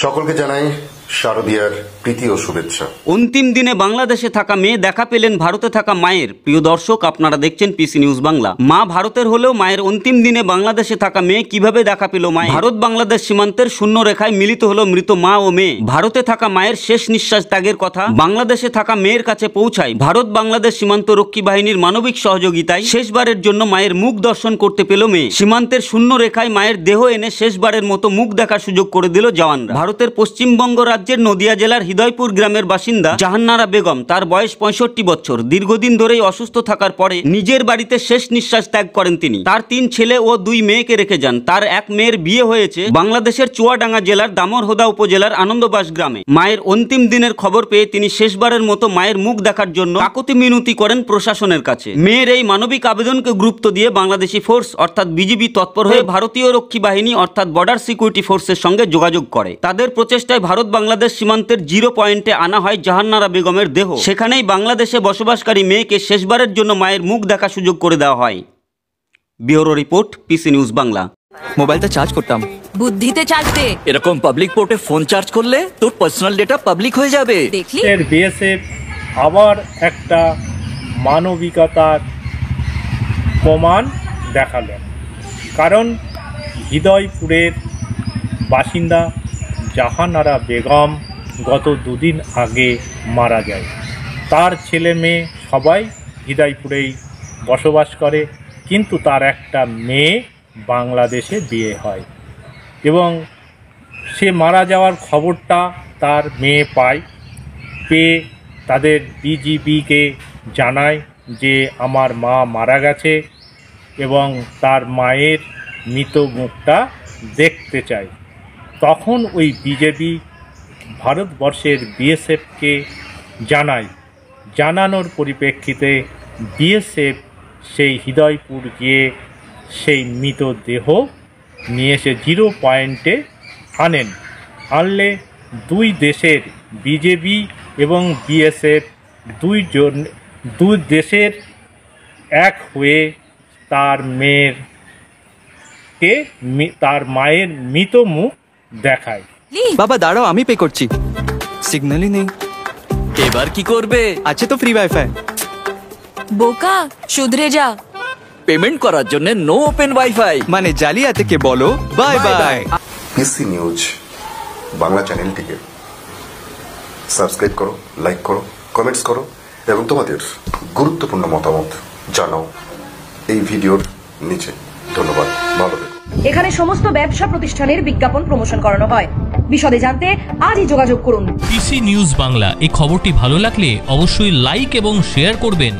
সকলকে জানাই শারদীয়ার প্রীতি ও শুভেচ্ছা। অন্তিম দিনে বাংলাদেশে থাকা মেয়ে দেখা পেলেন ভারতে থাকা মায়ের। প্রিয় দর্শক, আপনারা দেখছেন পিসি নিউজ বাংলা। মা ভারতের হলেও মায়ের অন্তিম দিনে বাংলাদেশে থাকা মেয়ে কিভাবে দেখা পেল মায়ের? ভারত বাংলাদেশ সীমান্তের শূন্য রেখায় মিলিত হলো মৃত মা ও মেয়ে। ভারতে থাকা মায়ের শেষ নিঃশ্বাস ত্যাগের কথা বাংলাদেশে থাকা মেয়ের কাছে পৌঁছায়। ভারত বাংলাদেশ সীমান্ত রক্ষী বাহিনীর মানবিক সহযোগিতায় শেষবারের জন্য মায়ের মুখ দর্শন করতে পেল মেয়ে। সীমান্তের শূন্য রেখায় মায়ের দেহ এনে শেষবারের মতো মুখ দেখার সুযোগ করে দিল জওয়ানরা। ভারতের পশ্চিমবঙ্গ রাজ্যের নদিয়া জেলার হৃদয়পুর গ্রামের বাসিন্দা জাহানারা বেগম, তার বয়স 65 বছর। দীর্ঘদিন ধরেই অসুস্থ থাকার পরে নিজের বাড়িতে শেষ নিঃশ্বাস ত্যাগ করেন তিনি। তার 3 ছেলে ও 2 মেয়েকে রেখে যান। তার এক মেয়ের বিয়ে হয়েছে বাংলাদেশের চুয়াডাঙ্গা জেলার দামোরহদা উপজেলার আনন্দবাস গ্রামে। মায়ের অন্তিম দিনের খবর পেয়ে তিনি শেষবারের মতো মায়ের মুখ দেখার জন্য কাকুতি মিনতি করেন প্রশাসনের কাছে। মেয়ের এই মানবিক আবেদনকে গুরুত্ব দিয়ে বাংলাদেশি ফোর্স অর্থাৎ বিজিবি তৎপর হয়ে ভারতীয় রক্ষী বাহিনী অর্থাৎ বর্ডার সিকিউরিটি ফোর্সের সঙ্গে যোগাযোগ করে। তাদের প্রচেষ্টায় ভারত বাংলাদেশ সীমান্তের 0 পয়েন্টে আনা হয় জাহানারা বেগমের দেহ। সেখানেই বাংলাদেশে বসবাসকারী মেয়েকে শেষবারের জন্য মায়ের মুখ দেখার সুযোগ করে দেওয়া হয়। Bureau report, PC news Bangla. মোবাইলটা চার্জ করতাম, বুদ্ধিতে চার্জ দে। এরকম পাবলিক পোর্টে ফোন চার্জ করলে তোর পার্সোনাল ডেটা পাবলিক হয়ে যাবে। দেখলি, এর বিএসএফ আবার একটা মানবিকতার প্রমাণ দেখালেন। কারণ হৃদয়পুরের বাসিন্দা জাহানারা বেগম গত 2 দিন আগে মারা যায়। তার ছেলে মেয়ে সবাই হৃদয়পুরেই বসবাস করে, কিন্তু তার একটা মেয়ে বাংলাদেশে বিয়ে হয় এবং সে মারা যাওয়ার খবরটা তার মেয়ে পায়। পেয়ে তাদের বিজিবিকে জানায় যে আমার মা মারা গেছে এবং তার মায়ের মৃত মুখটা দেখতে চায়। তখন ওই বিজেপি ভারতবর্ষের বিএসএফকে জানায়। জানানোর পরিপ্রেক্ষিতে বিএসএফ সেই হৃদয়পুর গিয়ে সেই মৃতদেহ নিয়ে এসে 0 পয়েন্টে আনেন। আনলে 2 দেশের বিজেপি এবং বিএসএফ 2 দেশের এক হয়ে তার মায়ের মৃত মুখ দেখায়। বাবা দাঁড়াও, আমি পে করছি। সিগন্যালই নেই, এবার কি করবে? আছে তো ফ্রি ওয়াইফাই। বোকা, শুধরে যা। পেমেন্ট করার জন্য নো ওপেন ওয়াইফাই মানে জালিয়াতিকে বলো bye bye. PC news Bangla চ্যানেলটিকে সাবস্ক্রাইব করো, লাইক করো, কমেন্টস করো এবং তোমাদের গুরুত্বপূর্ণ মতামত জানাও এই ভিডিওর নিচে। ধন্যবাদ, ভালো থেকো। এখানে সমস্ত ব্যবসা প্রতিষ্ঠানের বিজ্ঞাপন প্রমোশন করানো হয়। বিশদে জানতে আজই যোগাযোগ করুন। পিসি নিউজ বাংলা এই খবরটি ভালো লাগলে অবশ্যই লাইক এবং শেয়ার করবেন।